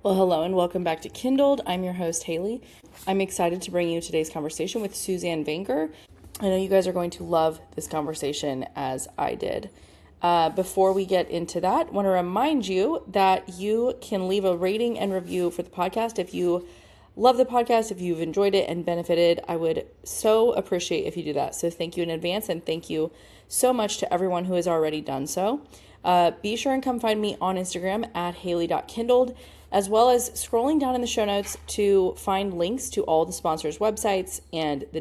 Well, hello and welcome back to Kindled. I'm your host, Haley. I'm excited to bring you today's conversation with Suzanne Venker. I know you guys are going to love this conversation as I did. Before we get into that, I want to remind you that you can leave a rating and review for the podcast. If you love the podcast, if you've enjoyed it and benefited, I would so appreciate if you do that. So thank you in advance, and thank you so much to everyone who has already done so. Be sure and come find me on Instagram at haley.kindled, as well as scrolling down in the show notes to find links to all the sponsors' websites and the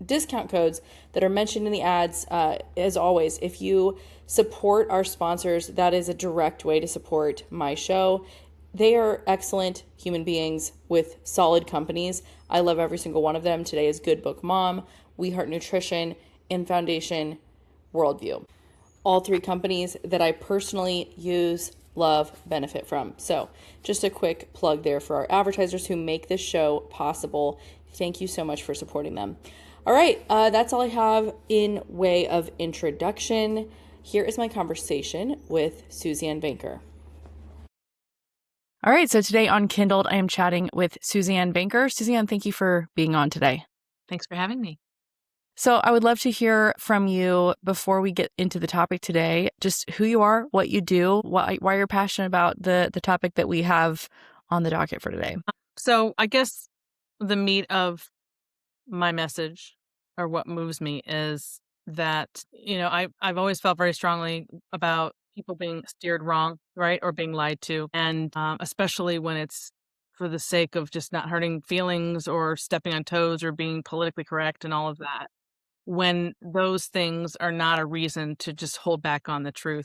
discount codes that are mentioned in the ads. As always, if you support our sponsors, that is a direct way to support my show. They are excellent human beings with solid companies. I love every single one of them. Today is Good Book Mom, We Heart Nutrition, and Foundation Worldview. All three companies that I personally use, love, benefit from. So just a quick plug there for our advertisers who make this show possible. Thank you so much for supporting them. All right, that's all I have in way of introduction. Here is my conversation with Suzanne Venker. All right, so today on Kindled, I am chatting with Suzanne Venker. Suzanne, thank you for being on today. Thanks for having me. So I would love to hear from you before we get into the topic today, just who you are, what you do, why you're passionate about the topic that we have on the docket for today. So I guess the meat of my message, or what moves me, is that, I've always felt very strongly about people being steered wrong, right? Or being lied to. And especially when it's for the sake of just not hurting feelings or stepping on toes or being politically correct and all of that. When those things are not a reason to just hold back on the truth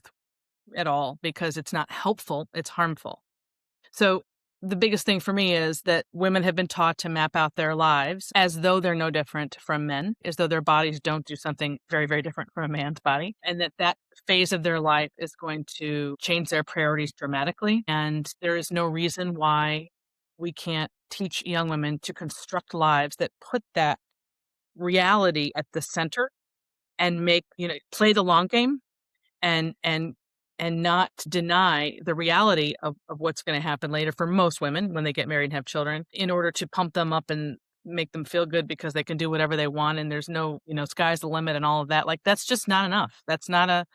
at all, because it's not helpful, it's harmful. So the biggest thing for me is that women have been taught to map out their lives as though they're no different from men, as though their bodies don't do something very, very different from a man's body, and that phase of their life is going to change their priorities dramatically. And there is no reason why we can't teach young women to construct lives that put that reality at the center and play the long game and not deny the reality of what's going to happen later for most women when they get married and have children, in order to pump them up and make them feel good because they can do whatever they want and there's no, sky's the limit and all of that. Like, that's just not enough. That's not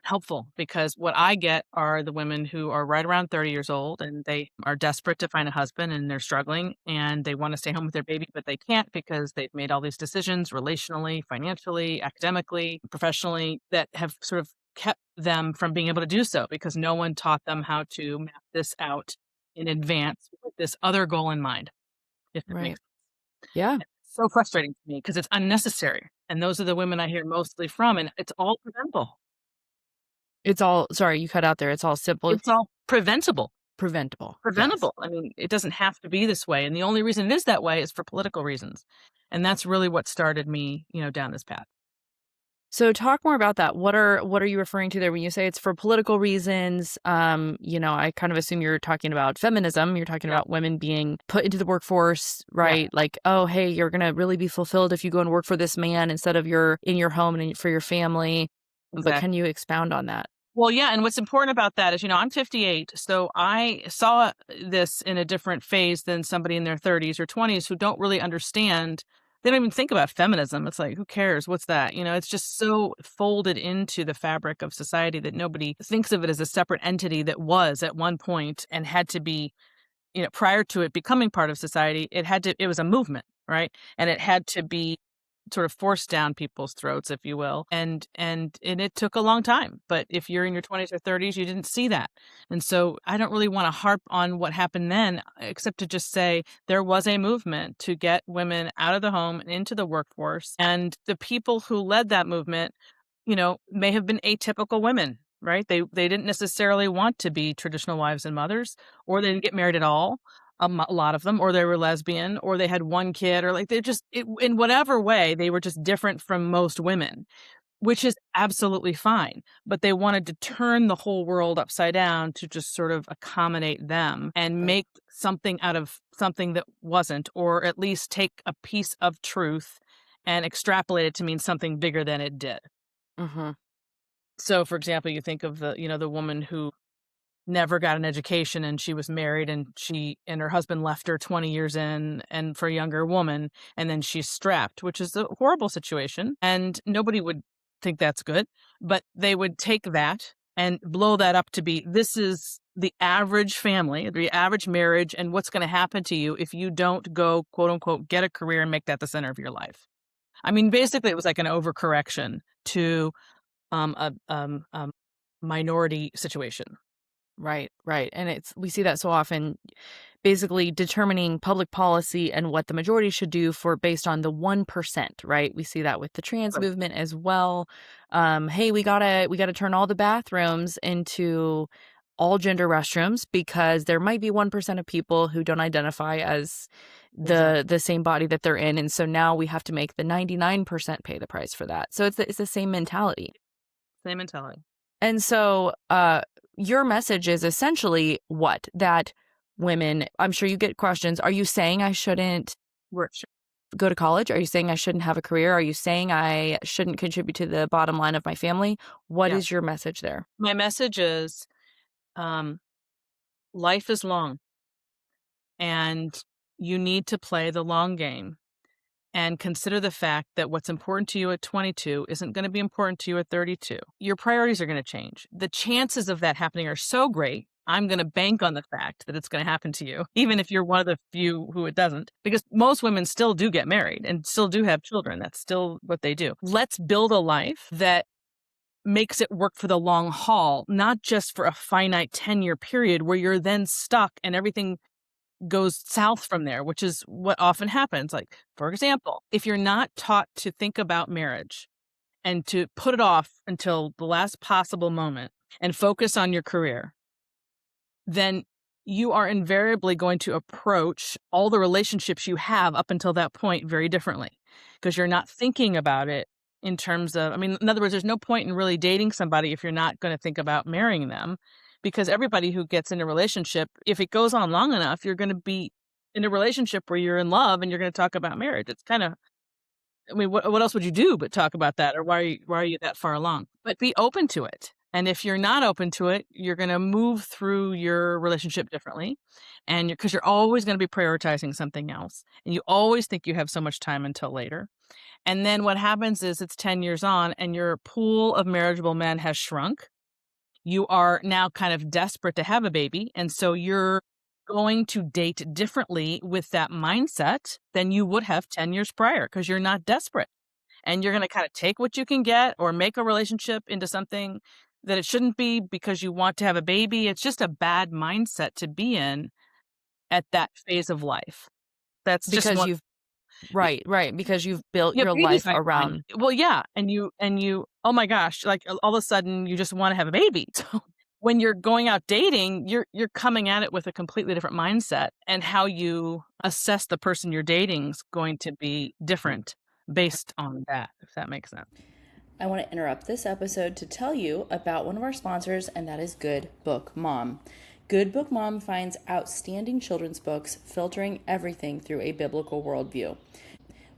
helpful, because what I get are the women who are right around 30 years old and they are desperate to find a husband and they're struggling and they want to stay home with their baby, but they can't because they've made all these decisions relationally, financially, academically, professionally, that have sort of kept them from being able to do so because no one taught them how to map this out in advance with this other goal in mind. If it makes sense. Yeah. It's so frustrating to me because it's unnecessary. And those are the women I hear mostly from, and it's all preventable. Sorry, you cut out there. It's all simple. It's all preventable. Preventable. Yes. I mean, it doesn't have to be this way. And the only reason it is that way is for political reasons. And that's really what started me, down this path. So talk more about that. What are you referring to there when you say it's for political reasons? I kind of assume you're talking about feminism. You're talking about women being put into the workforce, right? Yeah. Like, oh, hey, you're going to really be fulfilled if you go and work for this man instead of you're in your home and for your family. Exactly. But can you expound on that? Well, yeah. And what's important about that is, I'm 58. So I saw this in a different phase than somebody in their 30s or 20s who don't really understand. They don't even think about feminism. It's like, who cares? What's that? It's just so folded into the fabric of society that nobody thinks of it as a separate entity that was at one point and had to be, prior to it becoming part of society, it was a movement, right? And it had to be sort of forced down people's throats, if you will. And it took a long time. But if you're in your 20s or 30s, you didn't see that. And so I don't really want to harp on what happened then, except to just say there was a movement to get women out of the home and into the workforce. And the people who led that movement, may have been atypical women, right? They didn't necessarily want to be traditional wives and mothers, or they didn't get married at all. A lot of them, or they were lesbian, or they had one kid, or in whatever way, they were just different from most women, which is absolutely fine. But they wanted to turn the whole world upside down to just sort of accommodate them and make something out of something that wasn't, or at least take a piece of truth and extrapolate it to mean something bigger than it did. Mm-hmm. So, for example, you think of the woman who never got an education, and she was married, and she and her husband left her 20 years in, and for a younger woman, and then she's strapped, which is a horrible situation, and nobody would think that's good, but they would take that and blow that up to be, this is the average family, the average marriage, and what's going to happen to you if you don't go, quote unquote, get a career and make that the center of your life. I mean, basically, it was like an overcorrection to a minority situation. Right, right. And we see that so often, basically determining public policy and what the majority should do for based on the 1%, right? We see that with the trans Right. movement as well. Hey, we gotta turn all the bathrooms into all gender restrooms because there might be 1% of people who don't identify as Exactly. the same body that they're in. And so now we have to make the 99% pay the price for that. So it's the same mentality. Same mentality. And so, your message is essentially what? That women, I'm sure you get questions. Are you saying I shouldn't Rich. go to college? Are you saying I shouldn't have a career? Are you saying I shouldn't contribute to the bottom line of my family? What Yeah. is your message there? My message is, um, life is long, and you need to play the long game and consider the fact that what's important to you at 22 isn't going to be important to you at 32. Your priorities are going to change. The chances of that happening are so great. I'm going to bank on the fact that it's going to happen to you, even if you're one of the few who it doesn't, because most women still do get married and still do have children. That's still what they do. Let's build a life that makes it work for the long haul, not just for a finite 10-year period where you're then stuck and everything goes south from there, which is what often happens. Like, for example, if you're not taught to think about marriage and to put it off until the last possible moment and focus on your career, then you are invariably going to approach all the relationships you have up until that point very differently because you're not thinking about it in terms of, I mean, in other words, there's no point in really dating somebody if you're not going to think about marrying them, because everybody who gets in a relationship, if it goes on long enough, you're going to be in a relationship where you're in love and you're going to talk about marriage. It's kind of, I mean, what else would you do but talk about that? Or why are you that far along? But be open to it. And if you're not open to it, you're going to move through your relationship differently. And because you're always going to be prioritizing something else. And you always think you have so much time until later. And then what happens is it's 10 years on and your pool of marriageable men has shrunk. You are now kind of desperate to have a baby. And so you're going to date differently with that mindset than you would have 10 years prior because you're not desperate. And you're going to kind of take what you can get or make a relationship into something that it shouldn't be because you want to have a baby. It's just a bad mindset to be in at that phase of life. That's just Because one. you've right, right, because you've built Yeah, your babies life I find. around. Well, yeah, and you oh my gosh, like, all of a sudden, you just wanna have a baby. So, when you're going out dating, you're coming at it with a completely different mindset, and how you assess the person you're dating is going to be different based on that, if that makes sense. I want to interrupt this episode to tell you about one of our sponsors, and that is Good Book Mom. Good Book Mom finds outstanding children's books, filtering everything through a biblical worldview.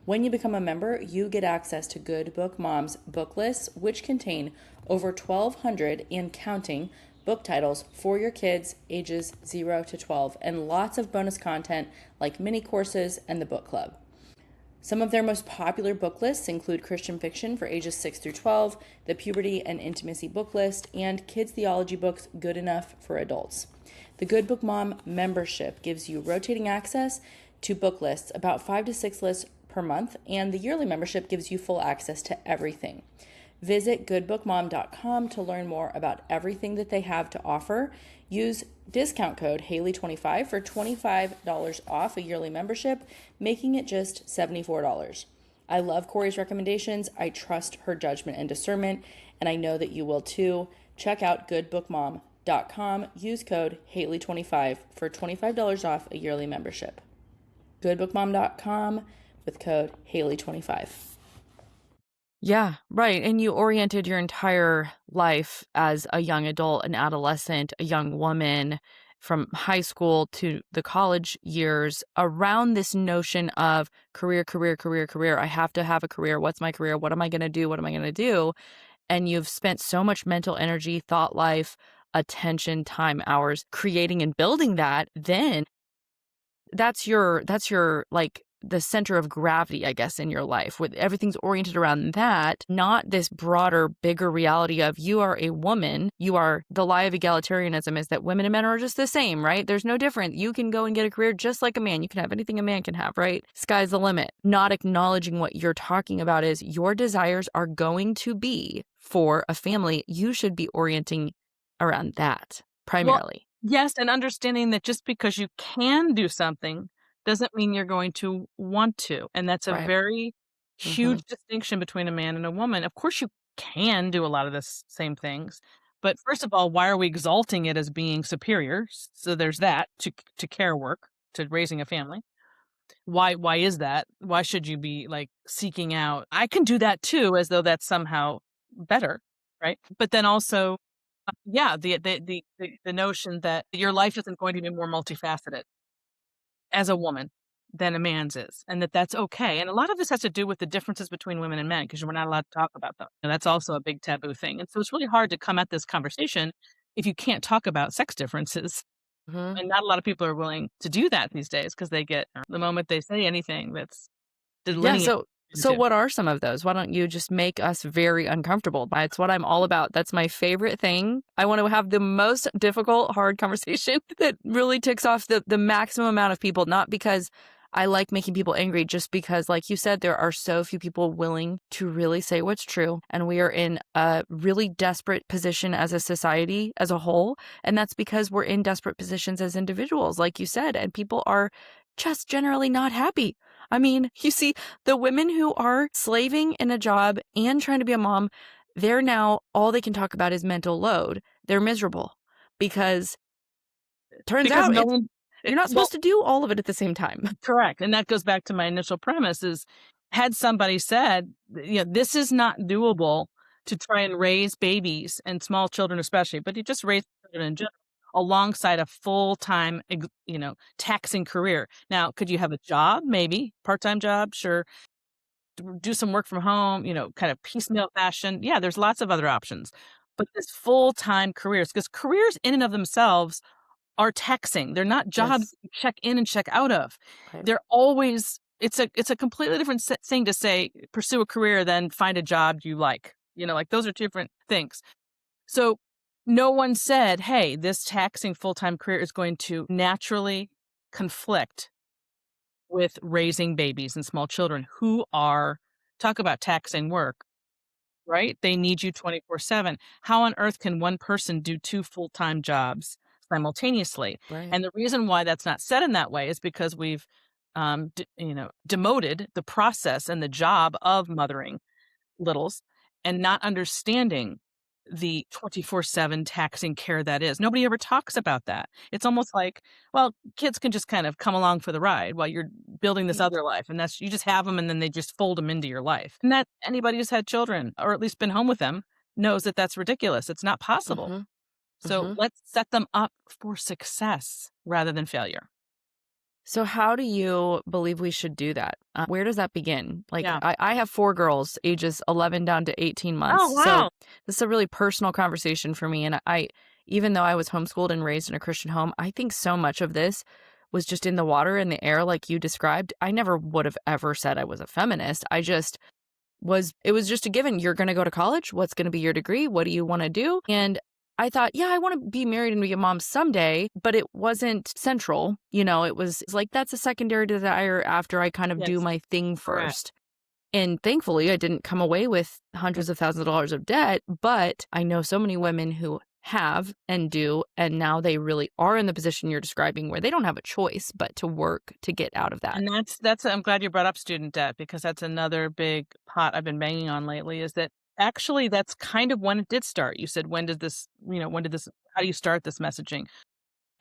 When you become a member, you get access to Good Book Mom's book lists, which contain over 1,200 and counting book titles for your kids ages 0 to 12, and lots of bonus content like mini courses and the book club. Some of their most popular book lists include Christian fiction for ages 6 through 12, the Puberty and Intimacy book list, and kids' theology books good enough for adults. The Good Book Mom membership gives you rotating access to book lists, about 5 to 6 lists per month, and the yearly membership gives you full access to everything. Visit goodbookmom.com to learn more about everything that they have to offer. Use discount code Haley25 for $25 off a yearly membership, making it just $74. I love Corey's recommendations. I trust her judgment and discernment, and I know that you will too. Check out goodbookmom.com. Use code Haley25 for $25 off a yearly membership. Goodbookmom.com with code Haley25. Yeah, right. And you oriented your entire life as a young adult, an adolescent, a young woman from high school to the college years around this notion of career, career, career, career. I have to have a career. What's my career? What am I going to do? What am I going to do? And you've spent so much mental energy, thought life attention, time, hours, creating and building that, then that's your like the center of gravity, I guess, in your life, with everything's oriented around that, not this broader, bigger reality of you are a woman. You are, the lie of egalitarianism is that women and men are just the same, right? There's no difference. You can go and get a career just like a man. You can have anything a man can have, right? Sky's the limit. Not acknowledging what you're talking about is your desires are going to be for a family. You should be orienting around that primarily. Well, yes, and understanding that just because you can do something doesn't mean you're going to want to. And that's a Right. very huge distinction between a man and a woman. Of course, you can do a lot of the same things. But first of all, why are we exalting it as being superior? So there's that to care work, to raising a family. Why is that? Why should you be like seeking out, I can do that too, as though that's somehow better, right? But then also, yeah, the notion that your life isn't going to be more multifaceted as a woman than a man's is, and that that's okay. And a lot of this has to do with the differences between women and men, because we're not allowed to talk about them. And that's also a big taboo thing. And so it's really hard to come at this conversation if you can't talk about sex differences. And not a lot of people are willing to do that these days, because they get, the moment they say anything that's Yeah, delineated. so what are some of those? Why don't you just make us very uncomfortable? It's what I'm all about. That's my favorite thing. I want to have the most difficult, hard conversation that really ticks off the maximum amount of people, not because I like making people angry, just because, like you said, there are so few people willing to really say what's true. And we are in a really desperate position as a society as a whole. And that's because we're in desperate positions as individuals, like you said, and people are just generally not happy. I mean, you see, the women who are slaving in a job and trying to be a mom, they're now, all they can talk about is mental load. They're miserable because turns because out no one, you're not supposed to do all of it at the same time. correct. And that goes back to my initial premise is, had somebody said, this is not doable to try and raise babies and small children especially, but you just raise children in general alongside a full-time, taxing career. Now, could you have a job? Maybe. Part-time job? Sure. Do some work from home, kind of piecemeal fashion. Yeah, there's lots of other options. But this full-time careers, because careers in and of themselves are taxing. They're not jobs Yes. you check in and check out of. Right. They're always, it's a completely different thing to say, pursue a career than find a job you like. Like those are two different things. So no one said, hey, this taxing full-time career is going to naturally conflict with raising babies and small children who are, talk about taxing work, right? They need you 24/7. How on earth can one person do two full-time jobs simultaneously? Right. And the reason why that's not said in that way is because we've, demoted the process and the job of mothering littles and not understanding the 24/7 taxing care that is. Nobody ever talks about that. It's almost like, well, kids can just kind of come along for the ride while you're building this other life. And that's, you just have them and then they just fold them into your life. And that anybody who's had children or at least been home with them knows that that's ridiculous. It's not possible. So let's set them up for success rather than failure. So how do you believe we should do that? Where does that begin? Like, Yeah. I have 4 girls, ages 11 down to 18 months. Oh, wow. So this is a really personal conversation for me. And even though I was homeschooled and raised in a Christian home, I think so much of this was just in the water, in the air, like you described. I never would have ever said I was a feminist. It was just a given. You're going to go to college. What's going to be your degree? What do you want to do? And I thought, yeah, I want to be married and be a mom someday, but it wasn't central. It was like, that's a secondary desire after I kind of do my thing first. And thankfully, I didn't come away with hundreds of thousands of dollars of debt, but I know so many women who have and do, and now they really are in the position you're describing where they don't have a choice but to work to get out of that. And that's I'm glad you brought up student debt, because that's another big pot I've been banging on lately, is that actually that's kind of when it did start. You said, when did this, how do you start this messaging?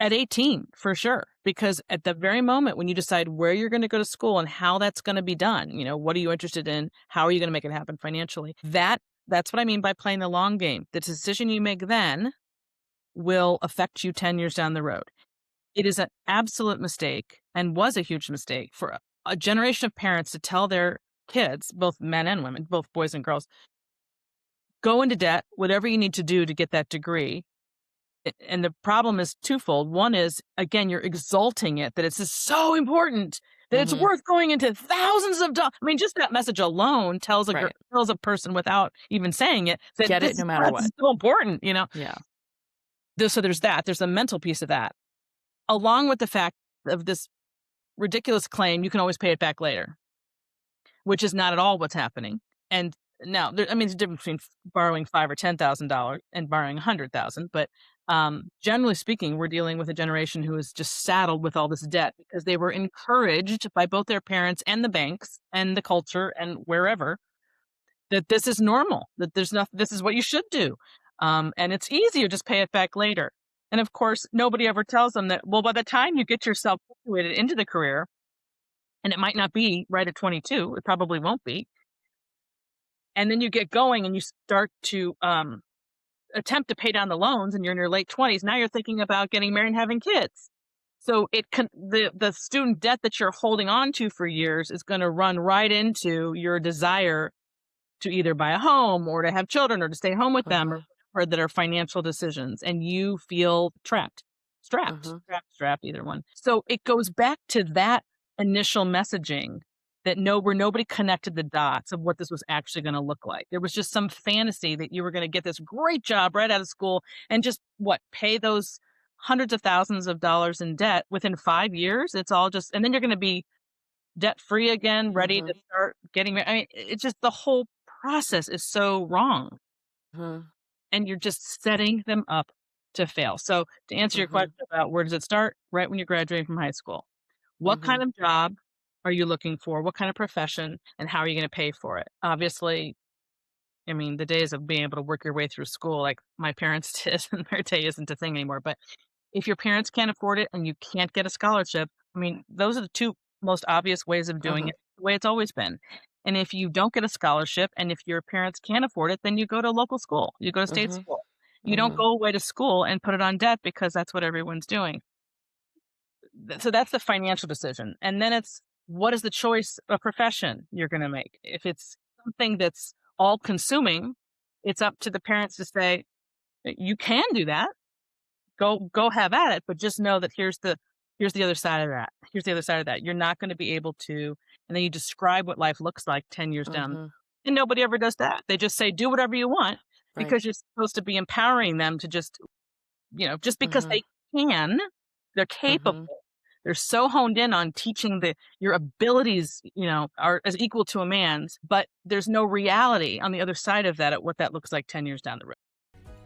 At 18, for sure. Because at the very moment when you decide where you're going to go to school and how that's going to be done, what are you interested in? How are you going to make it happen financially? That's what I mean by playing the long game. The decision you make then will affect you 10 years down the road. It is an absolute mistake, and was a huge mistake, for a generation of parents to tell their kids, both men and women, both boys and girls, go into debt, whatever you need to do to get that degree, And the problem is twofold. One is, again, you're exalting it, that it's just so important, that it's worth going into thousands of dollars. I mean, just that message alone tells Right. tells a person without even saying it that Get it no matter this is what. so important, you know? Yeah. So there's that. There's a mental piece of that, along with the fact of this ridiculous claim, you can always pay it back later, which is not at all what's happening. And now, I mean, there's a difference between borrowing $5,000 or $10,000 and borrowing 100,000. But generally speaking, we're dealing with a generation who is just saddled with all this debt because they were encouraged by both their parents and the banks and the culture and wherever that this is normal, that there's nothing, this is what you should do. And it's easier, just pay it back later. And of course, nobody ever tells them that, well, by the time you get yourself situated into the career, and it might not be right at 22, it probably won't be. And then you get going and you start to attempt to pay down the loans and you're in your late 20s. Now you're thinking about getting married and having kids. So the student debt that you're holding on to for years is going to run right into your desire to either buy a home or to have children or to stay home with them or that are financial decisions. And you feel strapped, either one. So it goes back to that initial messaging that where nobody connected the dots of what this was actually going to look like. There was just some fantasy that you were going to get this great job right out of school and just pay those hundreds of thousands of dollars in debt within 5 years. It's all just, and then you're going to be debt free again, ready to start getting married. I mean, it's just the whole process is so wrong. And you're just setting them up to fail. So to answer your question about where does it start? Right when you're graduating from high school. What kind of job are you looking for? What kind of profession? And how are you going to pay for it? Obviously, I mean, the days of being able to work your way through school like my parents did in their day isn't a thing anymore. But if your parents can't afford it and you can't get a scholarship, I mean, those are the two most obvious ways of doing it, the way it's always been. And if you don't get a scholarship and if your parents can't afford it, then you go to local school, you go to state school. You don't go away to school and put it on debt because that's what everyone's doing. So that's the financial decision. And then it's what is the choice of profession you're going to make? If it's something that's all consuming, it's up to the parents to say, you can do that. Go have at it, but just know that here's the other side of that. Here's the other side of that. You're not going to be able to, and then you describe what life looks like 10 years down. And nobody ever does that. They just say, do whatever you want because you're supposed to be empowering them to just, just because they can, they're capable. They're so honed in on teaching your abilities, are as equal to a man's, but there's no reality on the other side of that at what that looks like 10 years down the road.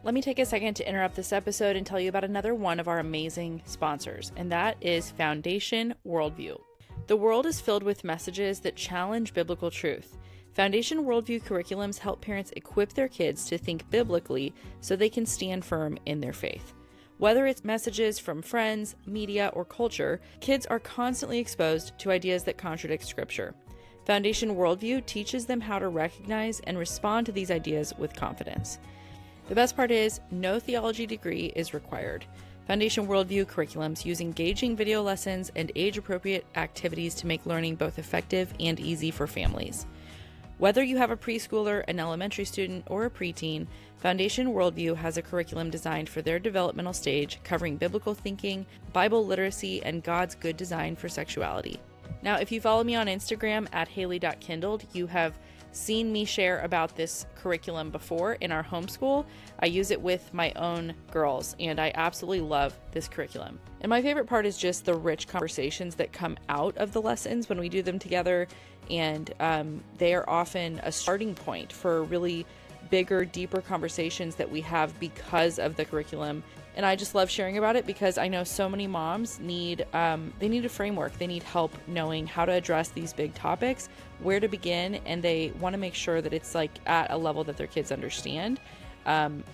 Let me take a second to interrupt this episode and tell you about another one of our amazing sponsors, and that is Foundation Worldview. The world is filled with messages that challenge biblical truth. Foundation Worldview curriculums help parents equip their kids to think biblically so they can stand firm in their faith. Whether it's messages from friends, media, or culture, kids are constantly exposed to ideas that contradict Scripture. Foundation Worldview teaches them how to recognize and respond to these ideas with confidence. The best part is, no theology degree is required. Foundation Worldview curriculums use engaging video lessons and age-appropriate activities to make learning both effective and easy for families. Whether you have a preschooler, an elementary student, or a preteen, Foundation Worldview has a curriculum designed for their developmental stage, covering biblical thinking, Bible literacy, and God's good design for sexuality. Now, if you follow me on Instagram at Haley.Kindled, you have seen me share about this curriculum before in our homeschool. I use it with my own girls, and I absolutely love this curriculum. And my favorite part is just the rich conversations that come out of the lessons when we do them together, and they are often a starting point for really bigger, deeper conversations that we have because of the curriculum. And I just love sharing about it because I know so many moms need a framework. They need help knowing how to address these big topics, where to begin, and they want to make sure that it's like at a level that their kids understand,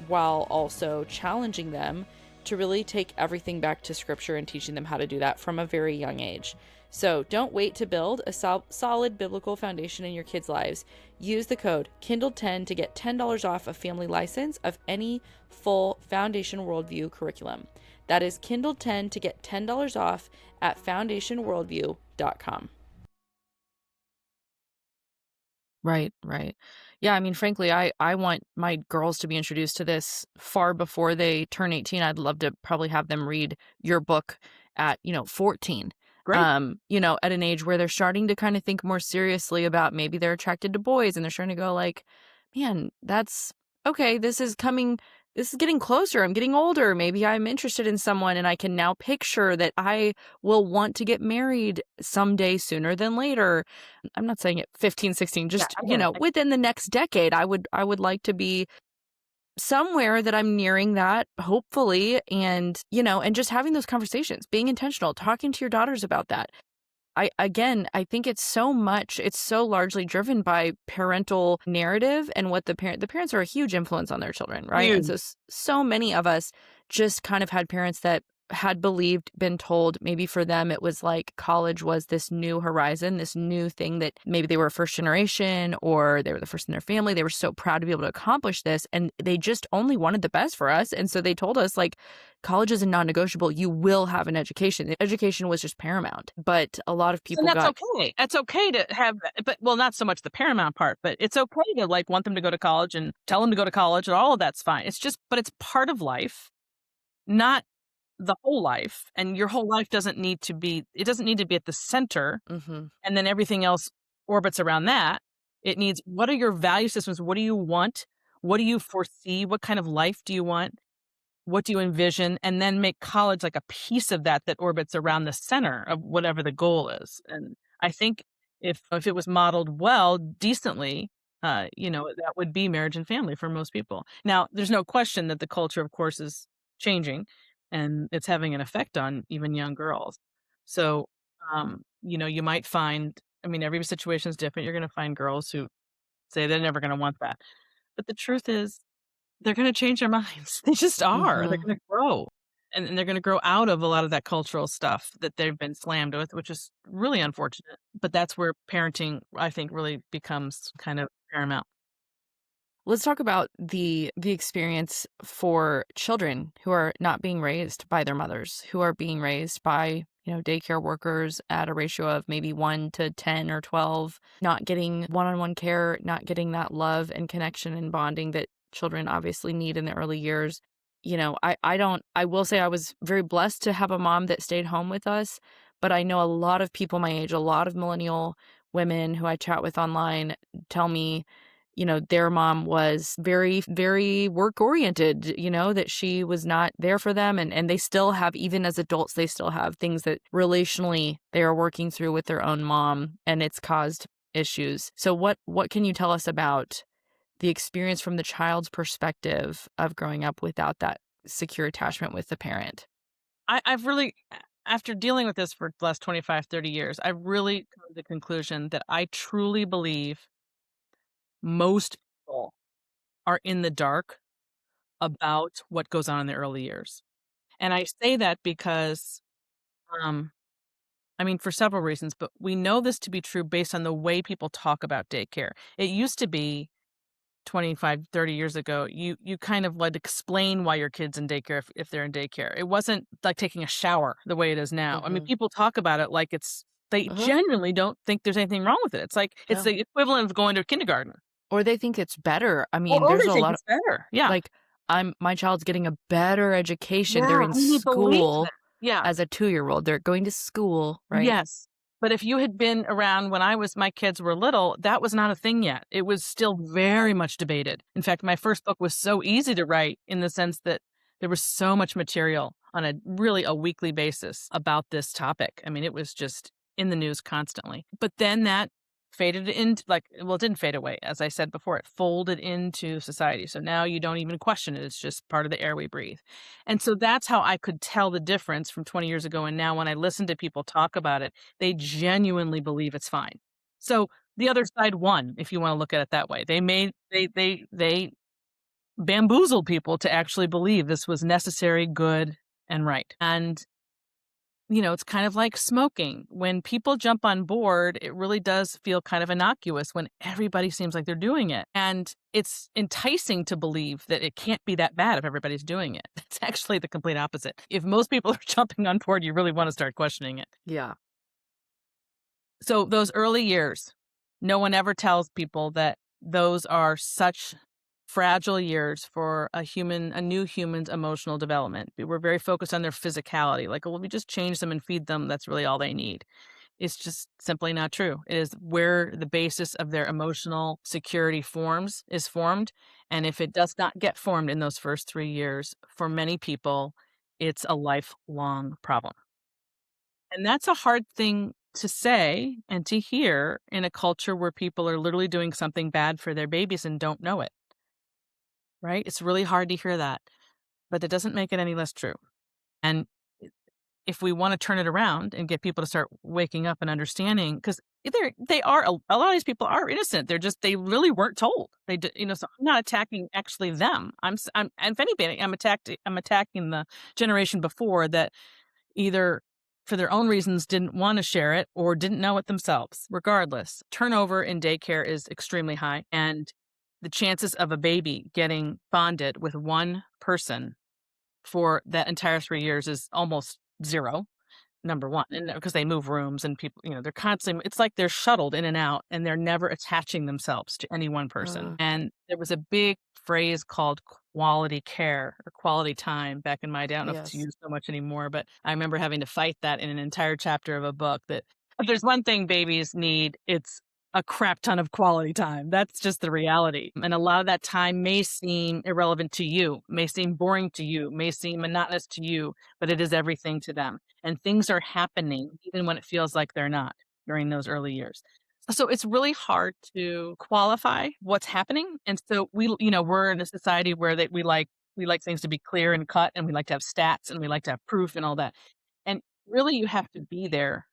while also challenging them to really take everything back to Scripture and teaching them how to do that from a very young age. So don't wait to build a solid biblical foundation in your kids' lives. Use the code Kindled10 to get $10 off a family license of any full Foundation Worldview curriculum. That is Kindled10 to get $10 off at foundationworldview.com. Right, right. Yeah, I mean, frankly, I want my girls to be introduced to this far before they turn 18. I'd love to probably have them read your book at, 14. Great. At an age where they're starting to kind of think more seriously about maybe they're attracted to boys and they're starting to go like, man, that's okay, this is getting closer. I'm getting older. Maybe I'm interested in someone and I can now picture that I will want to get married someday sooner than later. I'm not saying at 15, 16, Yeah, just, I get it. within the next decade, I would like to be somewhere that I'm nearing that, hopefully, and just having those conversations, being intentional, talking to your daughters about that. I think it's so largely driven by parental narrative and what the parents are a huge influence on their children, right? And Huge. so many of us just kind of had parents that had been told maybe for them it was like college was this new horizon, this new thing that maybe they were first generation or they were the first in their family. They were so proud to be able to accomplish this and they just only wanted the best for us. And so they told us like college is a non-negotiable. You will have an education. The education was just paramount. But a lot of And people that's got okay. That's okay to have, but well, not so much the paramount part, but it's okay to like want them to go to college and tell them to go to college and all of that's fine. It's just, but it's part of life, not the whole life. And your whole life it doesn't need to be at the center hmm and then everything else orbits around that. It needs, what are your value systems? What do you want? What do you foresee? What kind of life do you want? What do you envision? And then make college like a piece of that that orbits around the center of whatever the goal is. And I think if it was modeled well, decently, that would be marriage and family for most people. Now, there's no question that the culture, of course, is changing and it's having an effect on even young girls. So, you might find, I mean, every situation is different. You're going to find girls who say they're never going to want that. But the truth is, they're gonna change their minds. They just are. They're hmm gonna grow, and they're gonna grow out of a lot of that cultural stuff that they've been slammed with, which is really unfortunate. But that's where parenting, I think, really becomes kind of paramount. Let's talk about the experience for children who are not being raised by their mothers, who are being raised by, daycare workers at a ratio of maybe 1 to 10 or 12, not getting one-on-one care, not getting that love and connection and bonding that children obviously need in the early years. I will say I was very blessed to have a mom that stayed home with us, but I know a lot of people my age, a lot of millennial women who I chat with online tell me their mom was very, very work oriented, that she was not there for them. And they still have, even as adults, they still have things that relationally they are working through with their own mom and it's caused issues. So what can you tell us about the experience from the child's perspective of growing up without that secure attachment with the parent? I've really, after dealing with this for the last 25, 30 years, I've really come to the conclusion that I truly believe most people are in the dark about what goes on in the early years. And I say that because, um, I mean, for several reasons, but we know this to be true based on the way people talk about daycare. It used to be 25, 30 years ago, you kind of like explain why your kid's in daycare if they're in daycare. It wasn't like taking a shower the way it is now. I mean, hmm people talk about it like they Uh-huh. genuinely don't think there's anything wrong with it. It's like it's Yeah. the equivalent of going to kindergarten. Or they think it's better. I mean, Or there's they a think lot of it's better. Yeah. like my child's getting a better education. They're Yeah. in Can you believe that? school Yeah. as a 2-year-old. They're going to school, right? Yes. But if you had been around when my kids were little, that was not a thing yet. It was still very much debated. In fact, my first book was so easy to write in the sense that there was so much material on a weekly basis about this topic. I mean, it was just in the news constantly. But then that faded into it didn't fade away. As I said before, it folded into society. So now you don't even question it. It's just part of the air we breathe. And so that's how I could tell the difference from 20 years ago and now when I listen to people talk about it, they genuinely believe it's fine. So the other side won, if you want to look at it that way. They bamboozled people to actually believe this was necessary, good, and right. And it's kind of like smoking. When people jump on board, it really does feel kind of innocuous when everybody seems like they're doing it. And it's enticing to believe that it can't be that bad if everybody's doing it. It's actually the complete opposite. If most people are jumping on board, you really want to start questioning it. Yeah. So those early years, No one ever tells people that those are such fragile years for a new human's emotional development. We're very focused on their physicality. Like, well, if we just change them and feed them, that's really all they need. It's just simply not true. It is where the basis of their emotional security is formed. And if it does not get formed in those first 3 years, for many people, it's a lifelong problem. And that's a hard thing to say and to hear in a culture where people are literally doing something bad for their babies and don't know it, right? It's really hard to hear that, but that doesn't make it any less true. And if we want to turn it around and get people to start waking up and understanding, because a lot of these people are innocent. They really weren't told. So I'm not attacking actually them. And if anything, I'm attacking the generation before that either for their own reasons didn't want to share it or didn't know it themselves. Regardless, turnover in daycare is extremely high, and the chances of a baby getting bonded with one person for that entire 3 years is almost zero, number one. And because they move rooms and people, they're constantly, it's like they're shuttled in and out and they're never attaching themselves to any one person. And there was a big phrase called quality care or quality time back in my day. I don't know if it's Yes. used so much anymore, but I remember having to fight that in an entire chapter of a book that if there's one thing babies need, it's a crap ton of quality time. That's just the reality. And a lot of that time may seem irrelevant to you, may seem boring to you, may seem monotonous to you, but it is everything to them. And things are happening even when it feels like they're not during those early years. So it's really hard to qualify what's happening. And so we're in a society where we like things to be clear and cut, and we like to have stats and we like to have proof and all that. And really you have to be there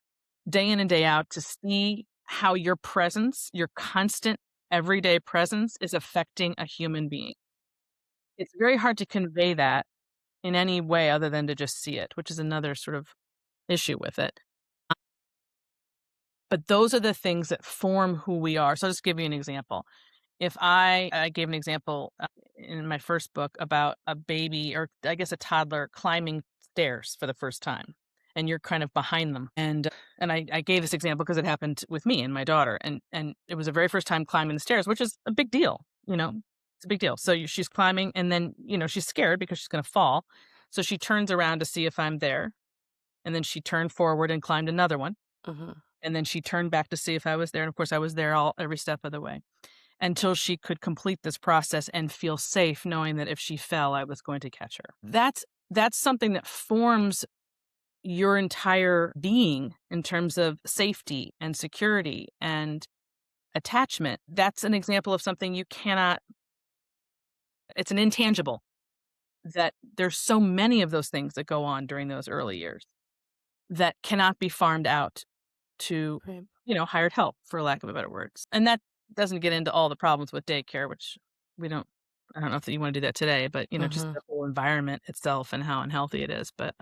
day in and day out to see how your presence, your constant everyday presence is affecting a human being. It's very hard to convey that in any way other than to just see it, which is another sort of issue with it. But those are the things that form who we are. So I'll just give you an example. If I gave an example in my first book about a baby, or I guess a toddler, climbing stairs for the first time, and you're kind of behind them. And I gave this example because it happened with me and my daughter, and it was the very first time climbing the stairs, which is a big deal. It's a big deal. So she's climbing, and then she's scared because she's going to fall. So she turns around to see if I'm there, and then she turned forward and climbed another one. Mhm. And then she turned back to see if I was there. And of course, I was there every step of the way until she could complete this process and feel safe knowing that if she fell, I was going to catch her. That's something that forms your entire being in terms of safety and security and attachment. That's an example of something it's an intangible, that there's so many of those things that go on during those early years that cannot be farmed out to, Right. Hired help, for lack of a better words. And that doesn't get into all the problems with daycare, which I don't know if you want to do that today, but, just Mhm. the whole environment itself and how unhealthy it is. But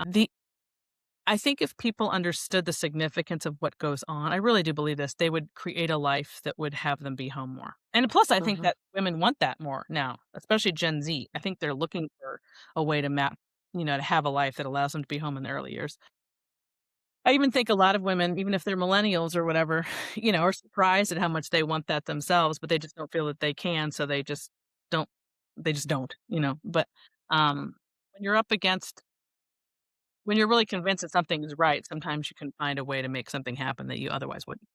I think if people understood the significance of what goes on, I really do believe this, they would create a life that would have them be home more. And plus, I think Mhm. that women want that more now, especially Gen Z. I think they're looking for a way to to have a life that allows them to be home in the early years. I even think a lot of women, even if they're millennials or whatever, are surprised at how much they want that themselves, but they just don't feel that they can. So don't, they just don't, but, when you're up against, when you're really convinced that something is right, sometimes you can find a way to make something happen that you otherwise wouldn't.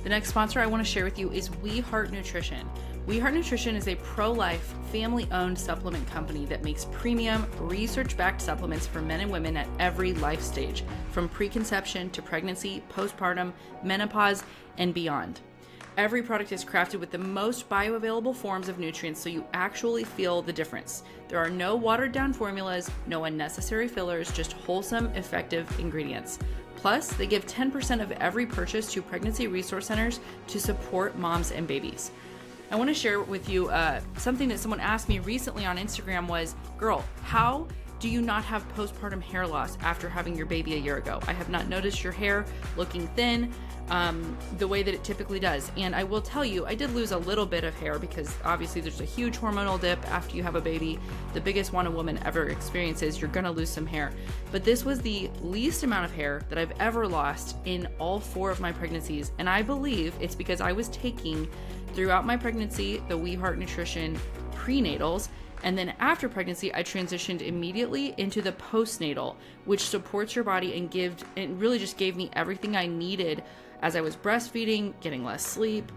The next sponsor I want to share with you is We Heart Nutrition. We Heart Nutrition is a pro-life, family-owned supplement company that makes premium, research-backed supplements for men and women at every life stage, from preconception to pregnancy, postpartum, menopause, and beyond. Every product is crafted with the most bioavailable forms of nutrients so you actually feel the difference. There are no watered-down formulas, no unnecessary fillers, just wholesome, effective ingredients. Plus, they give 10% of every purchase to pregnancy resource centers to support moms and babies. I want to share with you something that someone asked me recently on Instagram was, girl, how Do you not have postpartum hair loss after having your baby a year ago? I have not noticed your hair looking thin the way that it typically does. And I will tell you, I did lose a little bit of hair because obviously there's a huge hormonal dip after you have a baby. The biggest one a woman ever experiences. You're going to lose some hair. But this was the least amount of hair that I've ever lost in all 4 of my pregnancies. And I believe it's because I was taking throughout my pregnancy the We Heart Nutrition prenatals. And then after pregnancy, I transitioned immediately into the postnatal, which supports your body and really just gave me everything I needed as I was breastfeeding, getting less sleep.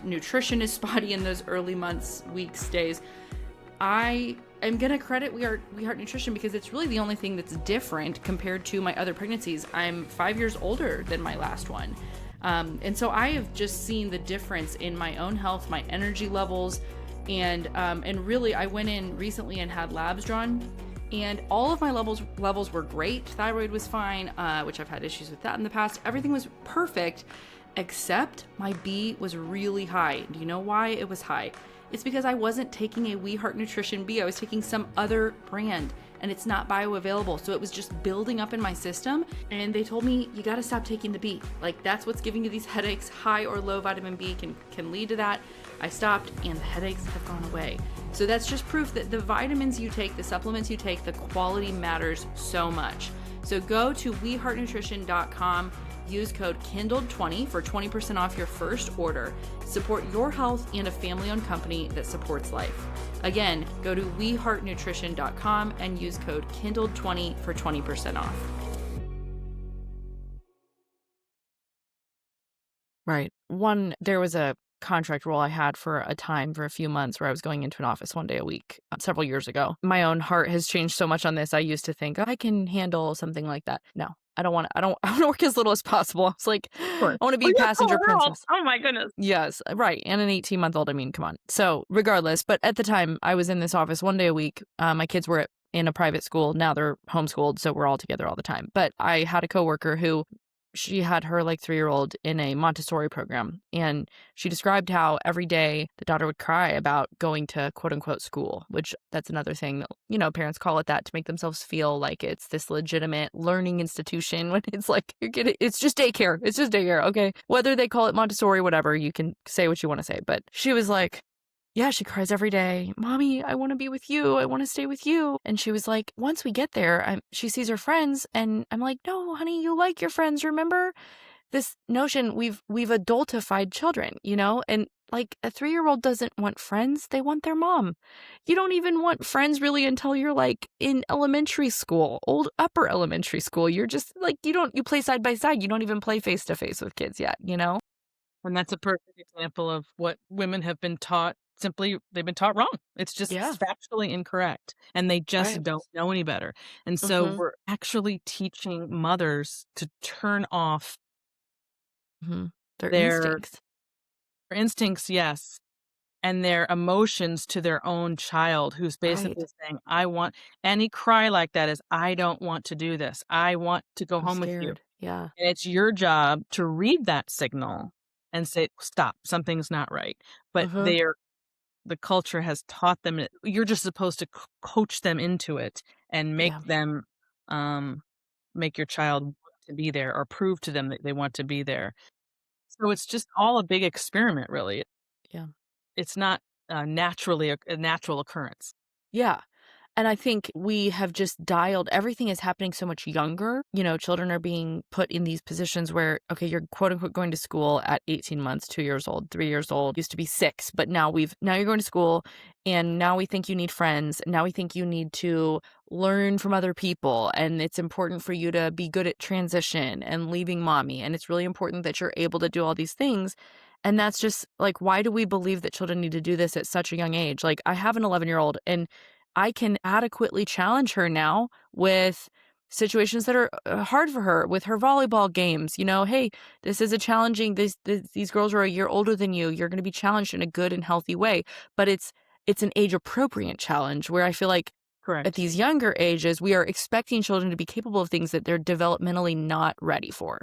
Nutrition is spotty in those early months, weeks, days. I am going to credit We Heart Nutrition because it's really the only thing that's different compared to my other pregnancies. I'm 5 years older than my last one. And so I have just seen the difference in my own health, my energy levels, and really I went in recently and had labs drawn, and all of my levels were great. Thyroid was fine, which I've had issues with that in the past. Everything was perfect, except my B was really high. Do you know why it was high? It's because I wasn't taking a We Heart Nutrition B. I was taking some other brand, and it's not bioavailable. So it was just building up in my system. And they told me, you got to stop taking the B. Like, that's what's giving you these headaches. High or low vitamin B can lead to that. I stopped, and the headaches have gone away. So that's just proof that the vitamins you take, the supplements you take, the quality matters so much. So go to weheartnutrition.com. Use code Kindled20 for 20% off your first order. Support your health and a family-owned company that supports life. Again, go to weheartnutrition.com and use code Kindled20 for 20% off. Right. There was a contract role I had for a few months where I was going into an office 1 day a week several years ago. My own heart has changed so much on this. I used to think, I can handle something like that. No. I want to work as little as possible. I was like, I want to be a passenger princess. Oh my goodness. Yes, right. And an 18-month-old. I mean, come on. So regardless, but at the time I was in this office 1 day a week. My kids were in a private school. Now they're homeschooled, so we're all together all the time. But I had a coworker who she had her 3-year-old in a Montessori program. And she described how every day the daughter would cry about going to quote unquote school, which that's another thing that, parents call it that to make themselves feel like it's this legitimate learning institution when it's like, it's just daycare. It's just daycare. Okay. Whether they call it Montessori, whatever, you can say what you want to say. But she was like, yeah, she cries every day. Mommy, I want to be with you. I want to stay with you. And she was like, once we get there, she sees her friends. And I'm like, no, honey, you like your friends. Remember this notion we've adultified children, and like a 3-year-old doesn't want friends. They want their mom. You don't even want friends really until you're like in elementary school, upper elementary school. You're just like, you play side by side. You don't even play face to face with kids yet, And that's a perfect example of what women have been taught. Simply, they've been taught wrong. It's just factually incorrect, and they just don't know any better. And so we're actually teaching mothers to turn off their instincts. Their instincts, yes, and their emotions to their own child, who's basically saying, "I want." Any cry like that is, "I don't want to do this. I want to go home with you." Yeah, and it's your job to read that signal and say, "Stop. Something's not right." But the culture has taught them you're just supposed to coach them into it and make them make your child want to be there or prove to them that they want to be there. So it's just all a big experiment, really. Yeah. It's not naturally a natural occurrence. Yeah. And I think we have just dialed, everything is happening so much younger. Children are being put in these positions where, okay, you're quote unquote going to school at 18 months, 2 years old, 3 years old, used to be 6, but now you're going to school, and now we think you need friends. Now we think you need to learn from other people, and it's important for you to be good at transition and leaving mommy. And it's really important that you're able to do all these things. And that's just like, why do we believe that children need to do this at such a young age? Like, I have an 11-year-old, and I can adequately challenge her now with situations that are hard for her, with her volleyball games. Hey, this is a challenging, these girls are a year older than you. You're going to be challenged in a good and healthy way. But it's an age appropriate challenge where I feel like at these younger ages, we are expecting children to be capable of things that they're developmentally not ready for.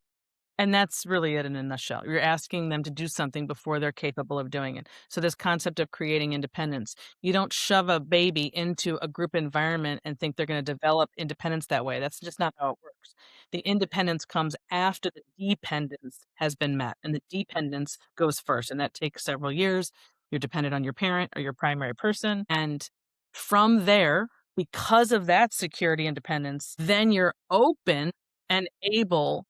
And that's really it in a nutshell. You're asking them to do something before they're capable of doing it. So this concept of creating independence, you don't shove a baby into a group environment and think they're going to develop independence that way. That's just not how it works. The independence comes after the dependence has been met, and the dependence goes first, and that takes several years. You're dependent on your parent or your primary person, and from there, because of that security independence, then you're open and able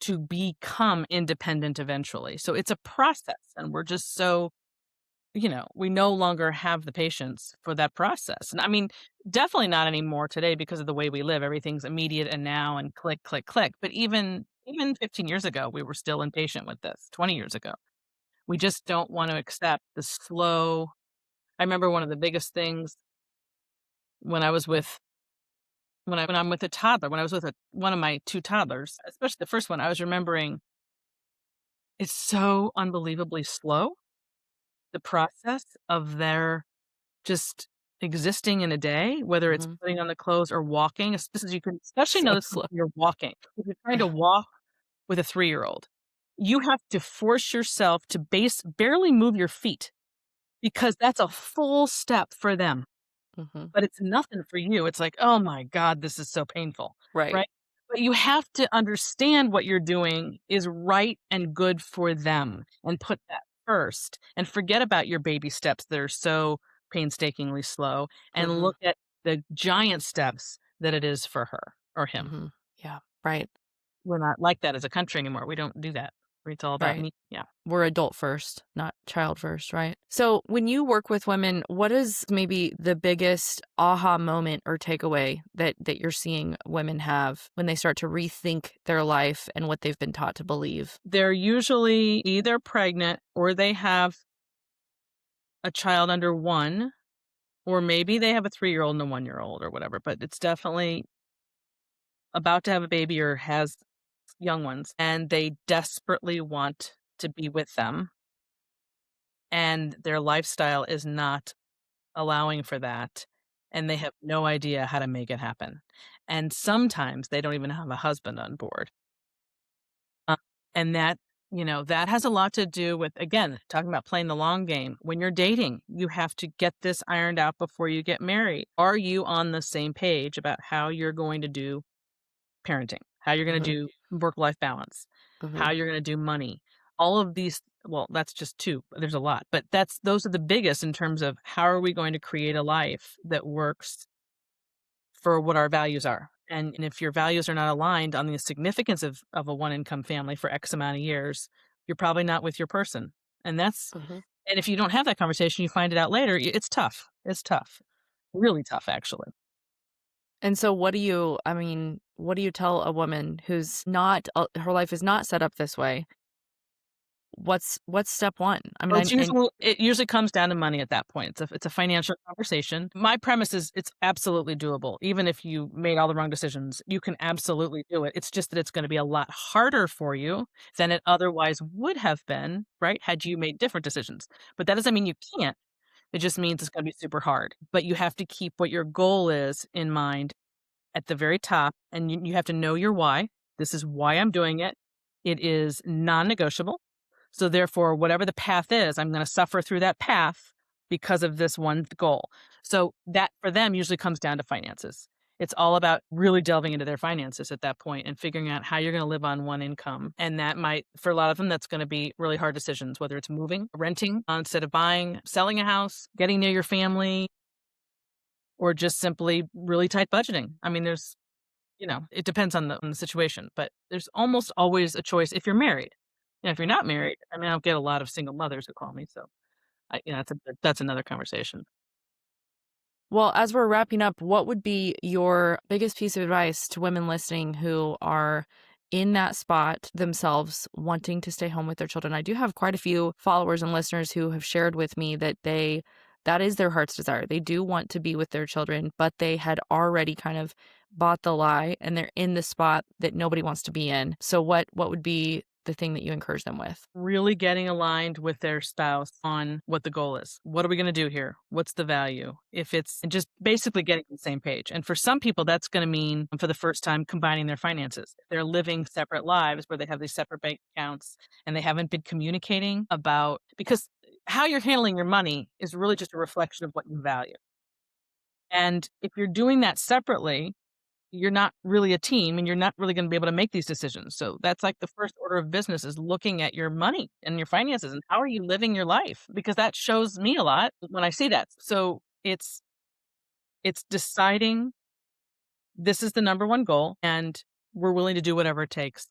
to become independent eventually. So it's a process, and we're just so, we no longer have the patience for that process. And I mean, definitely not anymore today because of the way we live. Everything's immediate and now and click, click, click. But even 15 years ago, we were still impatient with this. 20 years ago, we just don't want to accept the slow. I remember one of the biggest things when I was with when I'm with a toddler, when I was with one of my two toddlers, especially the first one, I was remembering it's so unbelievably slow, the process of their just existing in a day, whether it's Mhm. putting on the clothes or walking. This is you can especially So know this when slow. you're walking. If you're trying to Yeah. walk with a 3-year-old, you have to force yourself to barely move your feet because that's a full step for them. Mhm. But it's nothing for you. It's like, "Oh my god, this is so painful," Right. right? But you have to understand what you're doing is right and good for them and put that first and forget about your baby steps that are so painstakingly slow and Mhm. look at the giant steps that it is for her or him. Mhm. Yeah. Right. We're not like that as a country anymore. We don't do that. It's all about Right. me. Yeah. We're adult first, not child first, right? So, when you work with women, what is maybe the biggest aha moment or takeaway that you're seeing women have when they start to rethink their life and what they've been taught to believe? They're usually either pregnant or they have a child under 1. Or maybe they have a 3-year-old and a 1-year-old or whatever, but it's definitely about to have a baby or has young ones, and they desperately want to be with them, and their lifestyle is not allowing for that, and they have no idea how to make it happen. And sometimes they don't even have a husband on board. Uh, and that has a lot to do with, again, talking about playing the long game. When you're dating, you have to get this ironed out before you get married. Are you on the same page about how you're going to do parenting, how you're going to Mhm. do work-life balance, how Mhm. you're going to do money? All of these, well, that's just two. There's a lot, but those are the biggest in terms of how are we going to create a life that works for what our values are. And if your values are not aligned on the significance of a one income family for X amount of years, you're probably not with your person. And Mhm. if you don't have that conversation, you find it out later, it's tough. It's tough. Really tough, actually. And so what do you tell a woman who's not her life is not set up this way? What's step 1? I mean, Well, I it usually comes down to money at that point. It's a financial conversation. My premise is it's absolutely doable. Even if you made all the wrong decisions, you can absolutely do it. It's just that it's gonna be a lot harder for you than it otherwise would have been, right, had you made different decisions. But that doesn't mean you can't. It just means it's gonna be super hard. But you have to keep what your goal is in mind at the very top, and you have to know your why. This is why I'm doing it. It is non-negotiable. So therefore, whatever the path is, I'm going to suffer through that path because of this one goal. So that for them usually comes down to finances. It's all about really delving into their finances at that point and figuring out how you're going to live on one income. And that might, for a lot of them, that's going to be really hard decisions, whether it's moving, renting instead of buying, selling a house, getting near your family, or just simply really tight budgeting. I mean, it depends on the situation, but there's almost always a choice if you're married. If you're not married, I mean, I'll get a lot of single mothers who call me, so that's another conversation. Well, as we're wrapping up, what would be your biggest piece of advice to women listening who are in that spot themselves, wanting to stay home with their children? I do have quite a few followers and listeners who have shared with me that that is their heart's desire. They do want to be with their children, but they had already kind of bought the lie and they're in the spot that nobody wants to be in. So what would be the thing that you encourage them with? Really getting aligned with their spouse on what the goal is. What are we going to do here? What's the value? If it's and just basically getting on the same page. And for some people, that's going to mean for the first time combining their finances. If they're living separate lives where they have these separate bank accounts and they haven't been communicating about, because how you're handling your money is really just a reflection of what you value. And if you're doing that separately, you're not really a team and you're not really going to be able to make these decisions. So that's like the first order of business is looking at your money and your finances and how are you living your life? Because that shows me a lot when I see that. So it's deciding this is the number one goal and we're willing to do whatever it takes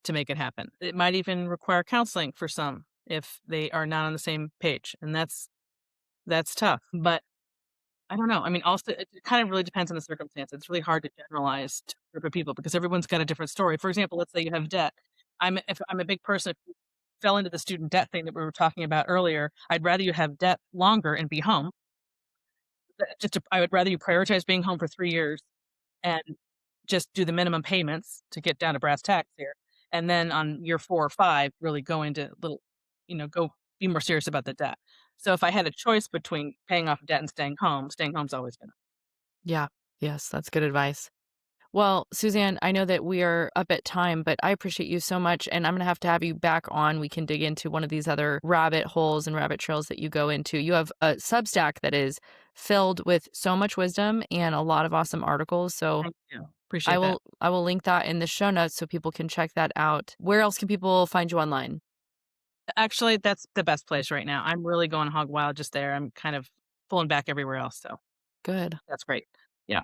to make it happen. It might even require counseling for some if they are not on the same page. And that's tough. But I don't know. I mean, also, it kind of really depends on the circumstance. It's really hard to generalize to a group of people because everyone's got a different story. For example, let's say you have debt. If I'm a big person, if you fell into the student debt thing that we were talking about earlier, I'd rather you have debt longer and be home. I would rather you prioritize being home for 3 years and just do the minimum payments to get down to brass tacks here. And then on year 4 or 5, really go into go be more serious about the debt. So if I had a choice between paying off debt and staying home's always been. Yeah. Yes, that's good advice. Well, Suzanne, I know that we are up at time, but I appreciate you so much. And I'm going to have you back on. We can dig into one of these other rabbit holes and rabbit trails that you go into. You have a Substack that is filled with so much wisdom and a lot of awesome articles. So Thank you. Appreciate that. I will link that in the show notes so people can check that out. Where else can people find you online? Actually, that's the best place right now. I'm really going hog wild just there. I'm kind of pulling back everywhere else. So Good. that's great. Yeah.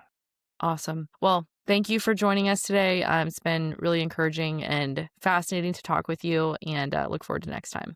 Awesome. Well, thank you for joining us today. It's been really encouraging and fascinating to talk with you, and look forward to next time.